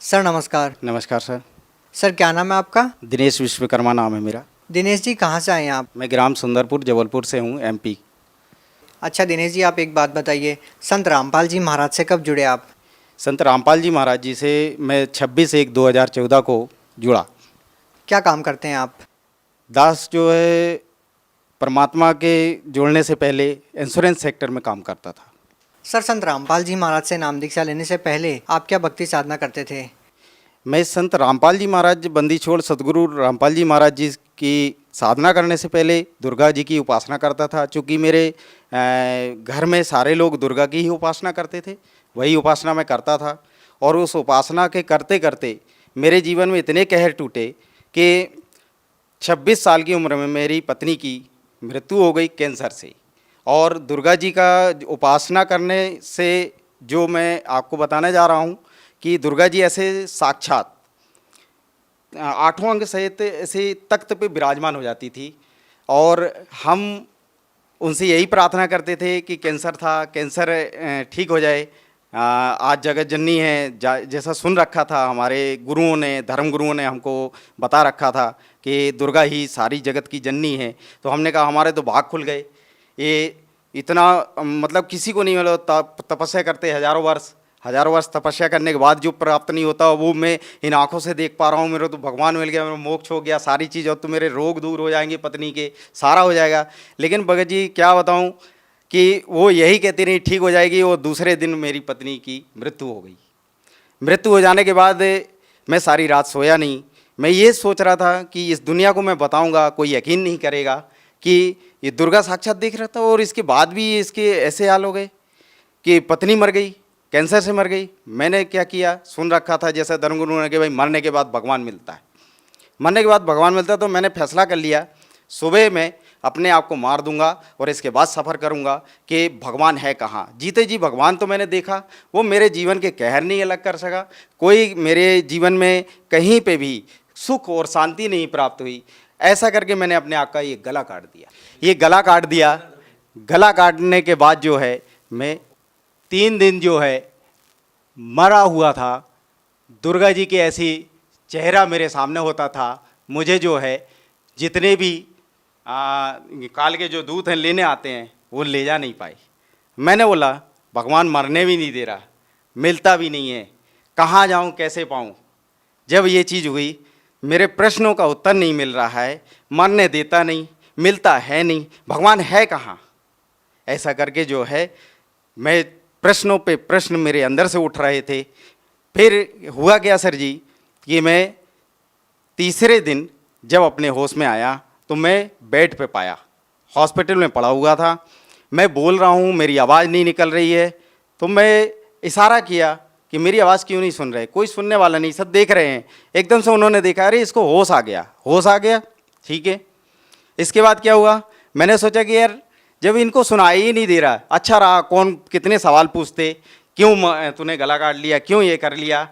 Sir नमस्कार। नमस्कार sir. Sir क्या नाम है आपका? दिनेश विश्वकर्मा नाम है मेरा। दिनेश जी कहाँ से आए हैं आप? मैं ग्राम सुंदरपुर जबलपुर से हूँ, एमपी। अच्छा दिनेश जी, आप एक बात बताइए, संत रामपाल जी महाराज से कब जुड़े आप? संत रामपाल जी महाराज जी से मैं 26/1/2014 को जुड़ा। क्या काम करते हैं आप? दास जो है परमात्मा के जुड़ने से पहले इंश्योरेंस सेक्टर में काम करता था। सर संत रामपाल जी महाराज से नाम दीक्षा लेने से पहले आप क्या भक्ति साधना करते थे? मैं संत रामपाल जी महाराज बंदी छोड़ सदगुरु रामपाल जी महाराज जी की साधना करने से पहले दुर्गा जी की उपासना करता था। चूँकि मेरे घर में सारे लोग दुर्गा की ही उपासना करते थे, वही उपासना मैं करता था। और उस उपासना के करते करते मेरे जीवन में इतने कहर टूटे कि 26 साल की उम्र में मेरी पत्नी की मृत्यु हो गई कैंसर से। और दुर्गा जी का उपासना करने से जो मैं आपको बताने जा रहा हूँ कि दुर्गा जी ऐसे साक्षात 8वां अंग सहित ऐसे तख्त पे विराजमान हो जाती थी। और हम उनसे यही प्रार्थना करते थे कि कैंसर था, कैंसर ठीक हो जाए। आज जगत जननी है, जैसा सुन रखा था हमारे गुरुओं ने, धर्म गुरुओं ने हमको बता रखा था कि दुर्गा ही सारी जगत की जननी है। तो हमने कहा हमारे तो भाग खुल गए। ये इतना मतलब किसी को नहीं मिला। तपस्या करते हजारों वर्ष तपस्या करने के बाद जो प्राप्त नहीं होता वो मैं इन आंखों से देख पा रहा हूँ। मेरे तो भगवान मिल गया, मेरा मोक्ष हो गया, सारी चीज़, और तो मेरे रोग दूर हो जाएंगे, पत्नी के सारा हो जाएगा। लेकिन भगत जी क्या बताऊँ कि वो यही कहती रही ठीक हो जाएगी। वो दूसरे दिन मेरी पत्नी की मृत्यु हो गई। मृत्यु हो जाने के बाद मैं सारी रात सोया नहीं। मैं ये सोच रहा था कि इस दुनिया को मैं बताऊँगा, कोई यकीन नहीं करेगा कि ये दुर्गा साक्षात देख रहा था और इसके बाद भी इसके ऐसे हाल हो गए कि पत्नी मर गई, कैंसर से मर गई। मैंने क्या किया, सुन रखा था जैसे धर्मगुरु ने कि भाई मरने के बाद भगवान मिलता है, मरने के बाद भगवान मिलता है। तो मैंने फैसला कर लिया सुबह मैं अपने आप को मार दूंगा और इसके बाद सफ़र करूंगा कि भगवान है कहाँ। जीते जी भगवान तो मैंने देखा, वो मेरे जीवन के कहर नहीं अलग कर सका। कोई मेरे जीवन में कहीं पे भी सुख और शांति नहीं प्राप्त हुई। ऐसा करके मैंने अपने आप का ये गला काट दिया। गला काटने के बाद जो है मैं 3 दिन जो है मरा हुआ था। दुर्गा जी के ऐसी चेहरा मेरे सामने होता था। मुझे जो है जितने भी काल के जो दूत हैं लेने आते हैं वो ले जा नहीं पाए। मैंने बोला भगवान मरने भी नहीं दे रहा, मिलता भी नहीं है, कहाँ जाऊँ, कैसे पाऊँ। जब ये चीज़ हुई, मेरे प्रश्नों का उत्तर नहीं मिल रहा है, मरने देता नहीं, मिलता है नहीं, भगवान है कहाँ। ऐसा करके जो है मैं प्रश्नों पे प्रश्न मेरे अंदर से उठ रहे थे। फिर हुआ क्या सर जी कि मैं तीसरे दिन जब अपने होश में आया तो मैं बेड पे पाया, हॉस्पिटल में पड़ा हुआ था। मैं बोल रहा हूँ, मेरी आवाज़ नहीं निकल रही है। तो मैं इशारा किया कि मेरी आवाज़ क्यों नहीं सुन रहे। कोई सुनने वाला नहीं, सब देख रहे हैं। एकदम से उन्होंने देखा, अरे इसको होश आ गया। ठीक है। इसके बाद क्या हुआ, मैंने सोचा कि यार जब इनको सुनाई ही नहीं दे रहा, अच्छा रहा, कौन कितने सवाल पूछते, क्यों तूने गला काट लिया, क्यों ये कर लिया।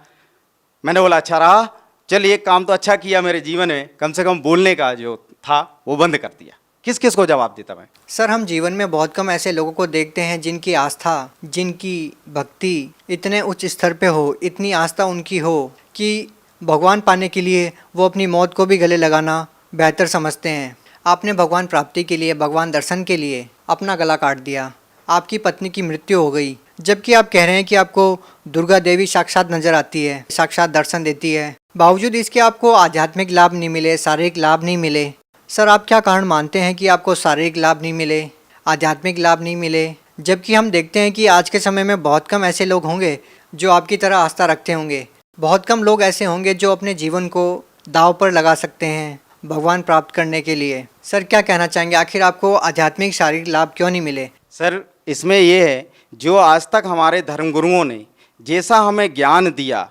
मैंने बोला अच्छा रहा, चल ये काम तो अच्छा किया मेरे जीवन में, कम से कम बोलने का जो था वो बंद कर दिया। किस किस को जवाब देता मैं। सर हम जीवन में बहुत कम ऐसे लोगों को देखते हैं जिनकी आस्था, जिनकी भक्ति इतने उच्च स्तर पे हो, इतनी आस्था उनकी हो कि भगवान पाने के लिए वो अपनी मौत को भी गले लगाना बेहतर समझते हैं। आपने भगवान प्राप्ति के लिए, भगवान दर्शन के लिए अपना गला काट दिया, आपकी पत्नी की मृत्यु हो गई, जबकि आप कह रहे हैं कि आपको दुर्गा देवी साक्षात नजर आती है, साक्षात दर्शन देती है। बावजूद इसके आपको आध्यात्मिक लाभ नहीं मिले, शारीरिक लाभ नहीं मिले। सर आप क्या कारण मानते हैं कि आपको शारीरिक लाभ नहीं मिले, आध्यात्मिक लाभ नहीं मिले, जबकि हम देखते हैं कि आज के समय में बहुत कम ऐसे लोग होंगे जो आपकी तरह आस्था रखते होंगे। बहुत कम लोग ऐसे होंगे जो अपने जीवन को दांव पर लगा सकते हैं भगवान प्राप्त करने के लिए। सर क्या कहना चाहेंगे, आखिर आपको आध्यात्मिक शारीरिक लाभ क्यों नहीं मिले? सर इसमें ये है, जो आज तक हमारे धर्मगुरुओं ने जैसा हमें ज्ञान दिया,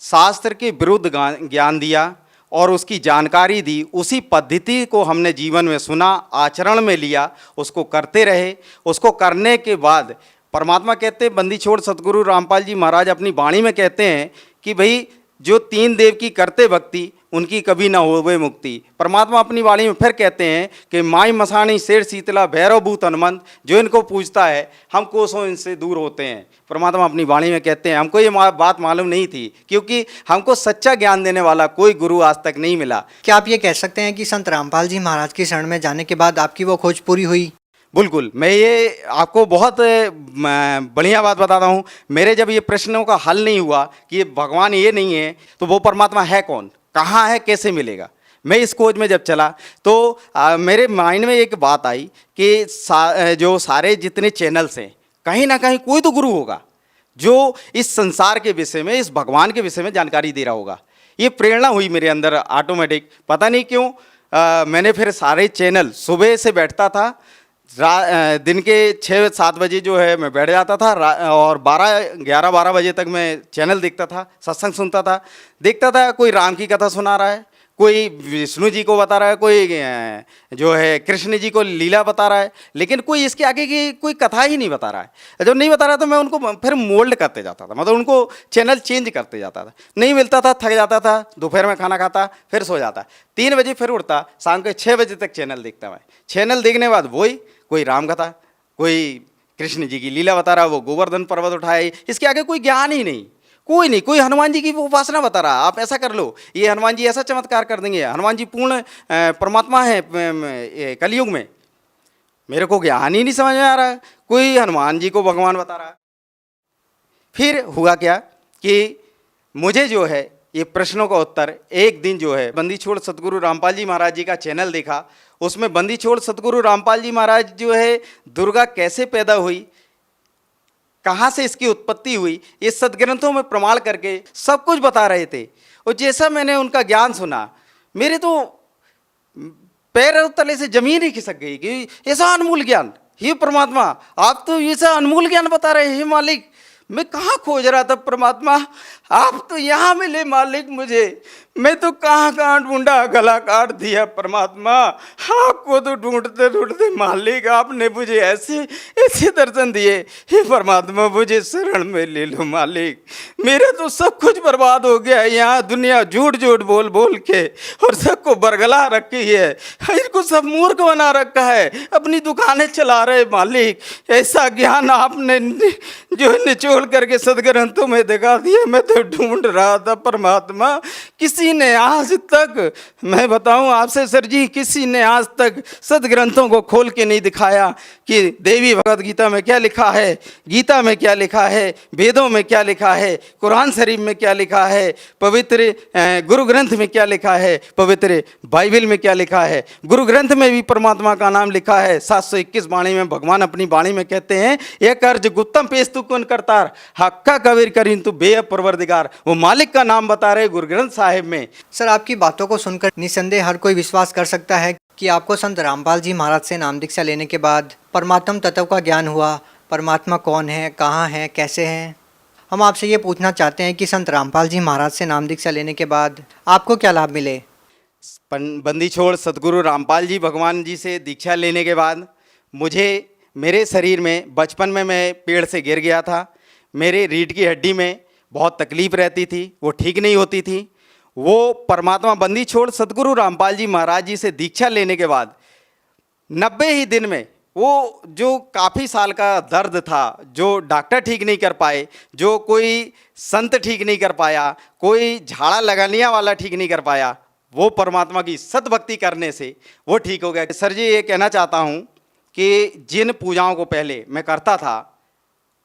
शास्त्र के विरुद्ध ज्ञान दिया और उसकी जानकारी दी, उसी पद्धति को हमने जीवन में सुना, आचरण में लिया, उसको करते रहे। उसको करने के बाद परमात्मा कहते हैं, बंदी छोड़ सदगुरु रामपाल जी महाराज अपनी वाणी में कहते हैं कि भाई जो 3 देव की करते भक्ति उनकी कभी ना होवे मुक्ति। परमात्मा अपनी वाणी में फिर कहते हैं कि माई मसाणी शेर शीतला भैरव भूत हनुमंत, जो इनको पूजता है हम कोसों इनसे दूर होते हैं। परमात्मा अपनी वाणी में कहते हैं। हमको ये बात मालूम नहीं थी, क्योंकि हमको सच्चा ज्ञान देने वाला कोई गुरु आज तक नहीं मिला। क्या आप ये कह सकते हैं कि संत रामपाल जी महाराज की शरण में जाने के बाद आपकी वो खोज पूरी हुई? बिल्कुल, मैं ये आपको बहुत बढ़िया बात बताता हूँ। मेरे जब ये प्रश्नों का हल नहीं हुआ कि ये भगवान ये नहीं है तो वो परमात्मा है कौन, कहाँ है, कैसे मिलेगा, मैं इस खोज में जब चला तो मेरे माइंड में एक बात आई कि जो सारे जितने चैनल्स हैं, कहीं ना कहीं कोई तो गुरु होगा जो इस संसार के विषय में, इस भगवान के विषय में जानकारी दे रहा होगा। ये प्रेरणा हुई मेरे अंदर ऑटोमेटिक, पता नहीं क्यों। मैंने फिर सारे चैनल, सुबह से बैठता था, दिन के 6-7 बजे जो है मैं बैठ जाता था और 11-12 बजे तक मैं चैनल देखता था, सत्संग सुनता था, देखता था कोई राम की कथा सुना रहा है, कोई विष्णु जी को बता रहा है, कोई जो है कृष्ण जी को लीला बता रहा है, लेकिन कोई इसके आगे की कोई कथा ही नहीं बता रहा है। जब नहीं बता रहा तो मैं उनको फिर मोल्ड करते जाता था, मतलब उनको चैनल चेंज करते जाता था। नहीं मिलता था, थक जाता था, दोपहर में खाना खाता, फिर सो जाता। 3 बजे फिर उठता, शाम के 6 बजे तक चैनल देखता मैं। चैनल देखने के बाद वही कोई राम कथा, कोई कृष्ण जी की लीला बता रहा, वो गोवर्धन पर्वत उठाए, इसके आगे कोई ज्ञान ही नहीं, कोई नहीं। कोई हनुमान जी की उपासना बता रहा, आप ऐसा कर लो, ये हनुमान जी ऐसा चमत्कार कर देंगे, हनुमान जी पूर्ण परमात्मा है कलयुग में। मेरे को ज्ञान ही नहीं समझ में आ रहा, कोई हनुमान जी को भगवान बता रहा। फिर हुआ क्या कि मुझे जो है ये प्रश्नों का उत्तर एक दिन जो है बंदी छोड़ सतगुरु रामपाल जी महाराज जी का चैनल देखा। उसमें बंदी छोड़ सतगुरु रामपाल जी महाराज जो है दुर्गा कैसे पैदा हुई, कहाँ से इसकी उत्पत्ति हुई, ये सदग्रंथों में प्रमाण करके सब कुछ बता रहे थे। और जैसा मैंने उनका ज्ञान सुना, मेरे तो पैर तले से जमीन ही खिसक गई कि ऐसा अनमोल ज्ञान, हे परमात्मा आप तो ऐसा अनमोल ज्ञान बता रहे हैं मालिक। मैं कहाँ खोज रहा था परमात्मा, आप तो यहाँ मिले मालिक मुझे। मैं तो कहाँ कहाँ ढूंढा, गला काट दिया परमात्मा। आपको तो ढूंढते ढूंढते मालिक आपने मुझे ऐसे ऐसे दर्शन दिए। हे परमात्मा मुझे शरण में ले लो मालिक, मेरा तो सब कुछ बर्बाद हो गया है। यहाँ दुनिया झूठ झूठ बोल बोल के और सबको बरगला रखी है, इनको सब मूर्ख बना रखा है, अपनी दुकानें चला रहे मालिक। ऐसा ज्ञान आपने जो निचोड़ करके सदग्रंथों में दिखा दिया। मैं तो ढूंढ रहा था परमात्मा, किसी ने आज तक, मैं बताऊं आपसे सर जी, किसी ने आज तक सदग्रंथों को खोल के नहीं दिखाया कि देवी भगवत गीता में क्या लिखा है, गीता में क्या लिखा है, वेदों में क्या लिखा है, कुरान शरीफ में क्या लिखा है, पवित्र गुरु ग्रंथ में क्या लिखा है, पवित्र बाइबल में क्या लिखा है। गुरु ग्रंथ में भी परमात्मा का नाम लिखा है। 721 वाणी में भगवान अपनी वाणी में कहते हैं, एक अर्ज गुत्तम पेश तू कौन करतार, हक्का कबीर करीन तू बेअब परवरदिगार। वो मालिक का नाम बता रहे गुरु ग्रंथ साहिब में। सर आपकी बातों को सुनकर निसंदेह हर कोई विश्वास कर सकता है कि आपको संत रामपाल जी महाराज से नाम दीक्षा लेने के बाद परमात्म तत्व का ज्ञान हुआ। परमात्मा कौन है, कहाँ है, कैसे हैं। हम आपसे ये पूछना चाहते हैं कि संत रामपाल जी महाराज से नाम दीक्षा लेने के बाद आपको क्या लाभ मिले? बंदी छोड़ सतगुरु रामपाल जी भगवान जी से दीक्षा लेने के बाद मुझे, मेरे शरीर में बचपन में मैं पेड़ से गिर गया था, मेरे रीढ़ की हड्डी में बहुत तकलीफ रहती थी, वो ठीक नहीं होती थी। वो परमात्मा बंदी छोड़ सतगुरु रामपाल जी महाराज जी से दीक्षा लेने के बाद 90 ही दिन में वो जो काफ़ी साल का दर्द था, जो डॉक्टर ठीक नहीं कर पाए, जो कोई संत ठीक नहीं कर पाया, कोई झाड़ा लगाने वाला ठीक नहीं कर पाया, वो परमात्मा की सतभक्ति करने से वो ठीक हो गया। सर जी ये कहना चाहता हूँ कि जिन पूजाओं को पहले मैं करता था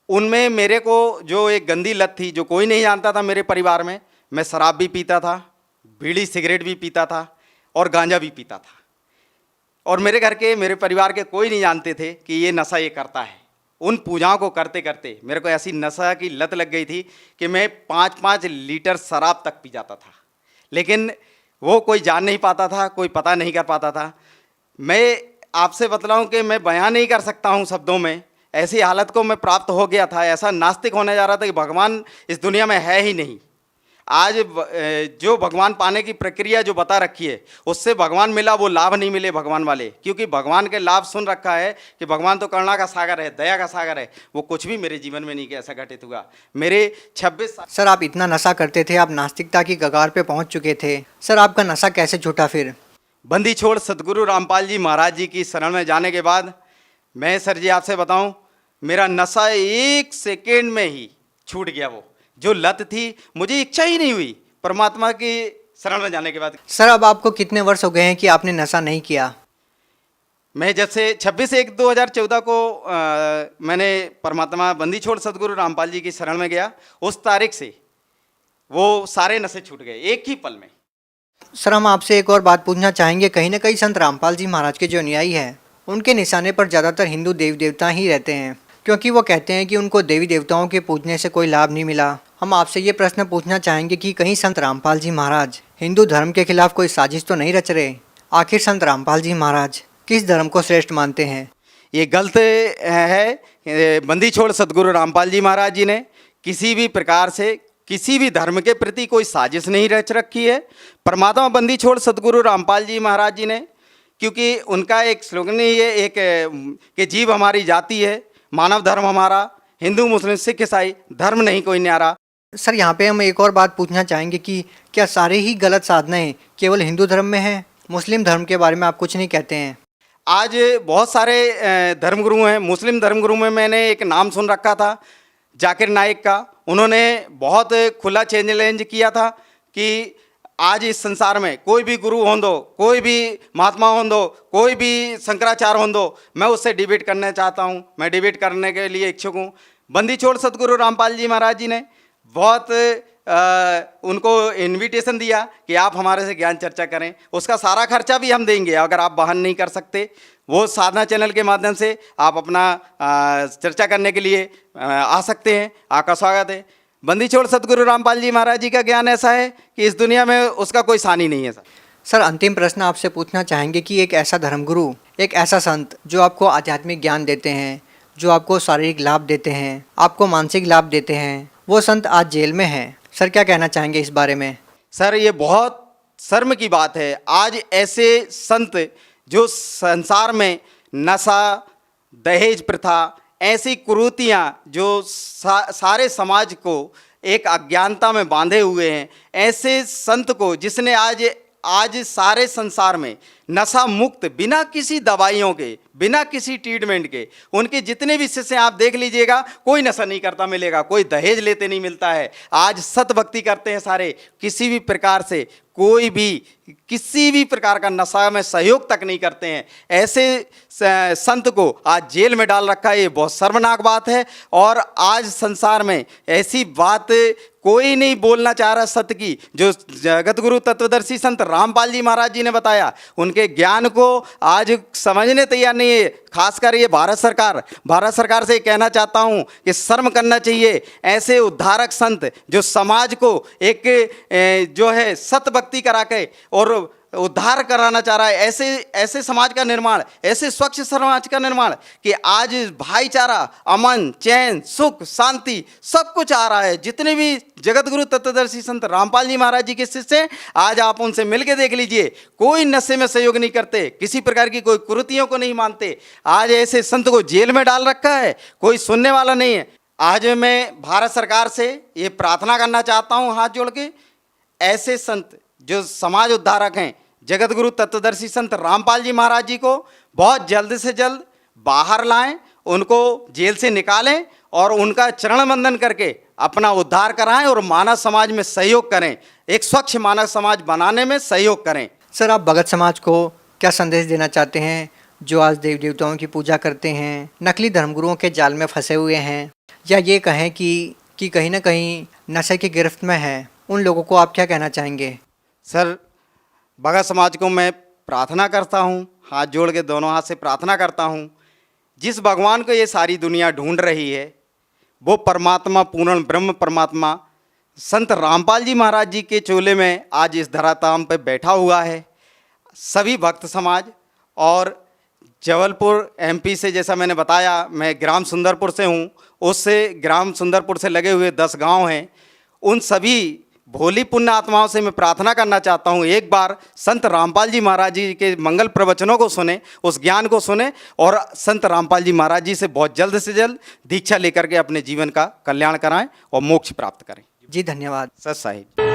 उनमें मेरे को जो एक गंदी लत थी, जो कोई नहीं जानता था मेरे परिवार में, मैं शराब भी पीता था, बीड़ी सिगरेट भी पीता था और गांजा भी पीता था। और मेरे घर के, मेरे परिवार के कोई नहीं जानते थे कि ये नशा ये करता है। उन पूजाओं को करते करते मेरे को ऐसी नशा की लत लग गई थी कि मैं 5-5 लीटर शराब तक पी जाता था, लेकिन वो कोई जान नहीं पाता था, कोई पता नहीं कर पाता था। मैं आपसे बतलाऊं कि मैं बयान नहीं कर सकता हूं शब्दों में, ऐसी हालत को मैं प्राप्त हो गया था। ऐसा नास्तिक होने जा रहा था कि भगवान इस दुनिया में है ही नहीं। जो भगवान पाने की प्रक्रिया जो बता रखी है, उससे भगवान मिला वो लाभ नहीं मिले भगवान वाले, क्योंकि भगवान के लाभ सुन रखा है कि भगवान तो करुणा का सागर है, दया का सागर है। वो कुछ भी मेरे जीवन में नहीं कि ऐसा घटित हुआ। मेरे 26 साल। सर आप इतना नशा करते थे, आप नास्तिकता की कगार पे पहुंच चुके थे, सर आपका नशा कैसे छूटा फिर? बंदी छोड़ सदगुरु रामपाल जी महाराज जी की शरण में जाने के बाद मैं सर जी आपसे बताऊं, मेरा नशा 1 सेकेंड में ही छूट गया। वो जो लत थी, मुझे इच्छा ही नहीं हुई परमात्मा की शरण में जाने के बाद। सर अब आपको कितने वर्ष हो गए हैं कि आपने नशा नहीं किया? मैं जब से 26/1/2014 को मैंने परमात्मा बंदी छोड़ सदगुरु रामपाल जी की शरण में गया, उस तारीख से वो सारे नशे छूट गए एक ही पल में। सर हम आपसे एक और बात पूछना चाहेंगे, कहीं ना कहीं संत रामपाल जी महाराज के जो अनुयायी हैं उनके निशाने पर ज़्यादातर हिंदू देवी देवता ही रहते हैं, क्योंकि वो कहते हैं कि उनको देवी देवताओं के पूजने से कोई लाभ नहीं मिला। हम आपसे ये प्रश्न पूछना चाहेंगे कि कहीं संत रामपाल जी महाराज हिंदू धर्म के खिलाफ कोई साजिश तो नहीं रच रहे? आखिर संत रामपाल जी महाराज किस धर्म को श्रेष्ठ मानते हैं? ये गलत है। बंदी छोड़ सदगुरु रामपाल जी महाराज जी ने किसी भी प्रकार से किसी भी धर्म के प्रति कोई साजिश नहीं रच रखी है। परमात्मा बंदी छोड़ सदगुरु रामपाल जी महाराज जी ने, क्योंकि उनका एक स्लोगन ही है एक कि जीव हमारी जाति है, मानव धर्म हमारा, हिंदू मुस्लिम सिख ईसाई धर्म नहीं कोई न्यारा। सर यहाँ पे हम एक और बात पूछना चाहेंगे कि क्या सारे ही गलत साधनाएं केवल हिंदू धर्म में हैं? मुस्लिम धर्म के बारे में आप कुछ नहीं कहते हैं? आज बहुत सारे धर्मगुरु हैं। मुस्लिम धर्मगुरु में मैंने एक नाम सुन रखा था जाकिर नाइक का। उन्होंने बहुत खुला चैलेंज किया था कि आज इस संसार में कोई भी गुरु हों दो, कोई भी महात्मा हों दो, कोई भी शंकराचार्य हों दो, मैं उससे डिबेट करना चाहता हूं, मैं डिबेट करने के लिए इच्छुक हूं। बंदी छोड़ सदगुरु रामपाल जी महाराज जी ने बहुत उनको इनविटेशन दिया कि आप हमारे से ज्ञान चर्चा करें, उसका सारा खर्चा भी हम देंगे। अगर आप वहन नहीं कर सकते, वो साधना चैनल के माध्यम से आप अपना चर्चा करने के लिए आ सकते हैं। आपका स्वागत है। बंदी छोड़ सदगुरु रामपाल जी महाराज जी का ज्ञान ऐसा है कि इस दुनिया में उसका कोई सानी नहीं है। सर अंतिम प्रश्न आपसे पूछना चाहेंगे कि एक ऐसा धर्मगुरु, एक ऐसा संत जो आपको आध्यात्मिक ज्ञान देते हैं, जो आपको शारीरिक लाभ देते हैं, आपको मानसिक लाभ देते हैं, वो संत आज जेल में है। सर क्या कहना चाहेंगे इस बारे में? सर ये बहुत शर्म की बात है। आज ऐसे संत जो संसार में नशा, दहेज प्रथा, ऐसी कुरीतियाँ जो सारे समाज को एक अज्ञानता में बांधे हुए हैं, ऐसे संत को जिसने आज सारे संसार में नशा मुक्त, बिना किसी दवाइयों के, बिना किसी ट्रीटमेंट के, उनके जितने भी शिष्य आप देख लीजिएगा, कोई नशा नहीं करता मिलेगा, कोई दहेज लेते नहीं मिलता है। आज सत भक्ति करते हैं सारे, किसी भी प्रकार से कोई भी किसी भी प्रकार का नशा में सहयोग तक नहीं करते हैं। ऐसे संत को आज जेल में डाल रखा है, ये बहुत शर्मनाक बात है। और आज संसार में ऐसी बात कोई नहीं बोलना चाह रहा सत्य की, जो जगत गुरु तत्वदर्शी संत रामपाल जी महाराज जी ने बताया, उनके ज्ञान को आज समझने तैयार नहीं है। खासकर ये भारत सरकार से कहना चाहता हूँ कि शर्म करना चाहिए। ऐसे उद्धारक संत जो समाज को एक जो है सत्य भक्ति करा के और उद्धार कराना चाह रहा है, ऐसे समाज का निर्माण, ऐसे स्वच्छ समाज का निर्माण कि आज भाईचारा, अमन, चैन, सुख, शांति सब कुछ आ रहा है। जितने भी जगत गुरु तत्वदर्शी संत रामपाल जी महाराज जी के शिष्य, आज आप उनसे मिलके देख लीजिए, कोई नशे में सहयोग नहीं करते, किसी प्रकार की कोई कुरीतियों को नहीं मानते। आज ऐसे संत को जेल में डाल रखा है, कोई सुनने वाला नहीं है। आज मैं भारत सरकार से ये प्रार्थना करना चाहता हूँ हाथ जोड़ के, ऐसे संत जो समाज उद्धारक हैं, जगत गुरु तत्वदर्शी संत रामपाल जी महाराज जी को बहुत जल्द से जल्द बाहर लाएं, उनको जेल से निकालें और उनका चरण वंदन करके अपना उद्धार कराएं और मानव समाज में सहयोग करें, एक स्वच्छ मानव समाज बनाने में सहयोग करें। सर आप भगत समाज को क्या संदेश देना चाहते हैं जो आज देवी देवताओं की पूजा करते हैं, नकली धर्मगुरुओं के जाल में फंसे हुए हैं, या ये कहें कि कहीं ना कहीं नशे की गिरफ्त में हैं, उन लोगों को आप क्या कहना चाहेंगे? सर भगत समाज को मैं प्रार्थना करता हूँ, हाथ जोड़ के दोनों हाथ से प्रार्थना करता हूँ, जिस भगवान को ये सारी दुनिया ढूंढ रही है, वो परमात्मा, पूर्ण ब्रह्म परमात्मा संत रामपाल जी महाराज जी के चोले में आज इस धराधाम पे बैठा हुआ है। सभी भक्त समाज और जबलपुर एमपी से, जैसा मैंने बताया, मैं ग्राम सुंदरपुर से हूँ, उससे ग्राम सुंदरपुर से लगे हुए 10 गांव हैं, उन सभी भोली पुण्य आत्माओं से मैं प्रार्थना करना चाहता हूँ, एक बार संत रामपाल जी महाराज जी के मंगल प्रवचनों को सुने, उस ज्ञान को सुने और संत रामपाल जी महाराज जी से बहुत जल्द से जल्द दीक्षा लेकर के अपने जीवन का कल्याण कराएं और मोक्ष प्राप्त करें। जी धन्यवाद। सत साहिब।